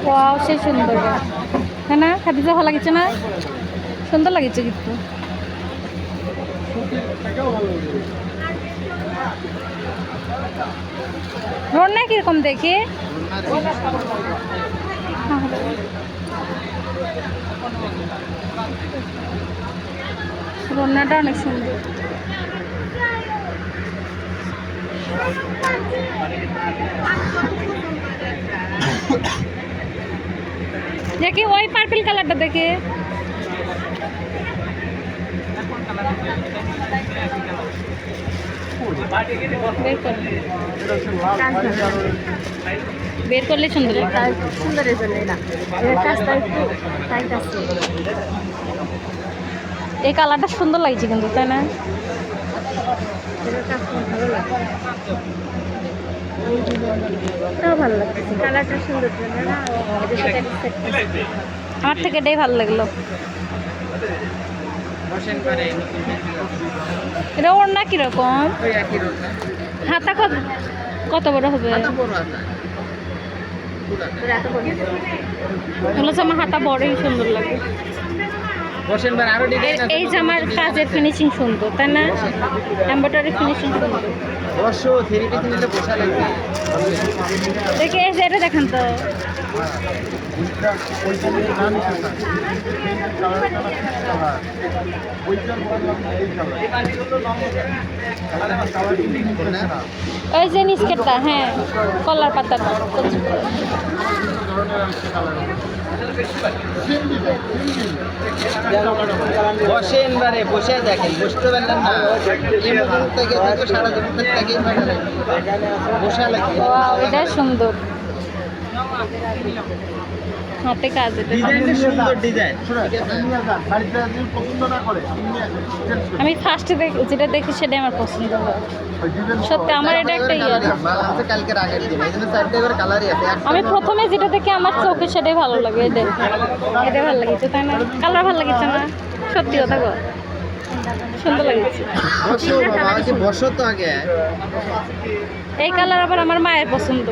Wow সে সুন্দর তাই না? খাদিজা ভালো লাগছে না? সুন্দর লাগছে কিন্তু। রন্না কিরকম দেখে? রন্নাটা অনেক সুন্দর। দেখি ওই পার্পল কালারটা দেখে। বের করলে সুন্দর সুন্দরের জন্য না, কাজটা একটু টাইট আছে। এই কালারটা সুন্দর লাগছে কিন্তু, তাই না? ভালো লাগে, ভালো লাগছে কালারটা সুন্দর জন্য না। আমার থেকে এটাই ভালো লাগলো। এটা ওর না কিরকম? হাতা কত বড় হবে? আমার হাতা বড়ই সুন্দর লাগে। এই যে আমার কাজের ফিনিশিং সুন্দর, তাই না? এমব্রয়ডারি ফিনিশিং সুন্দর। দেখে এই যে এটা দেখান তো। এই যে নিস্কেটটা, হ্যাঁ কলার পাতাটা বসেন বারে বসে দেখেন, বসতে পারলেন না থেকে সারা জীবন থেকে বসা লাগে। এটা সুন্দর হাতে কাজ। সুন্দর ডিজাইন। আমি ফার্স্টে যেটা দেখি সেটাই আমার পছন্দ হয় সত্যি। আমার এটা একটা ইয়ে, আমি প্রথমে যেটা দেখি আমার চোখে সেটাই ভালো লাগে। এটা ভালো লাগছে, তাই না? কালার ভালো লাগছে না? সত্যি কথা গো, সুন্দর লাগছে। এই কালার আবার আমার মায়ের পছন্দ।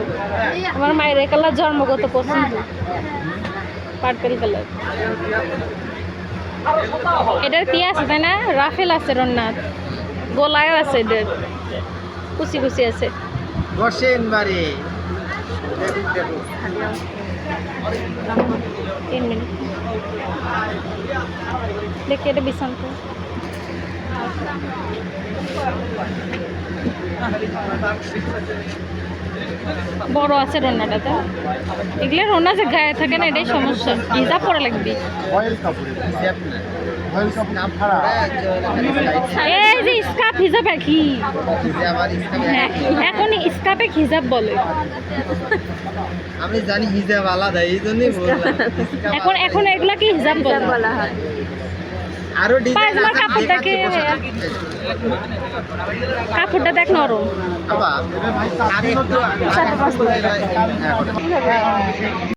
আমার মায়ের এই কালার জন্মগত পছন্দ, পার্পল কালার। এটার কি আছে তাই না? রাফেল আছে, রন্নার গোলায়ও আছে, এটার কুচি কুচি আছে। বসেন বারে 3 মিনিট দেখি এটা বিছান্ত বড় আছে রন্নাটাতে। এগুলো রন্না যে গায়ে থাকে না, এটাই সমস্যা। হিজাব পরা লাগবে। এই যে স্কার্ফ হিজাব একই, এখন স্কার্ফে হিজাব বলে। আমি জানি হিজাব আলাদা, এই জন্যই বললাম। এখন এগুলা কি হিজাব বলা হয়? আরো ডিজাইন আছে। কাপড়টা দেখ নরম। আবার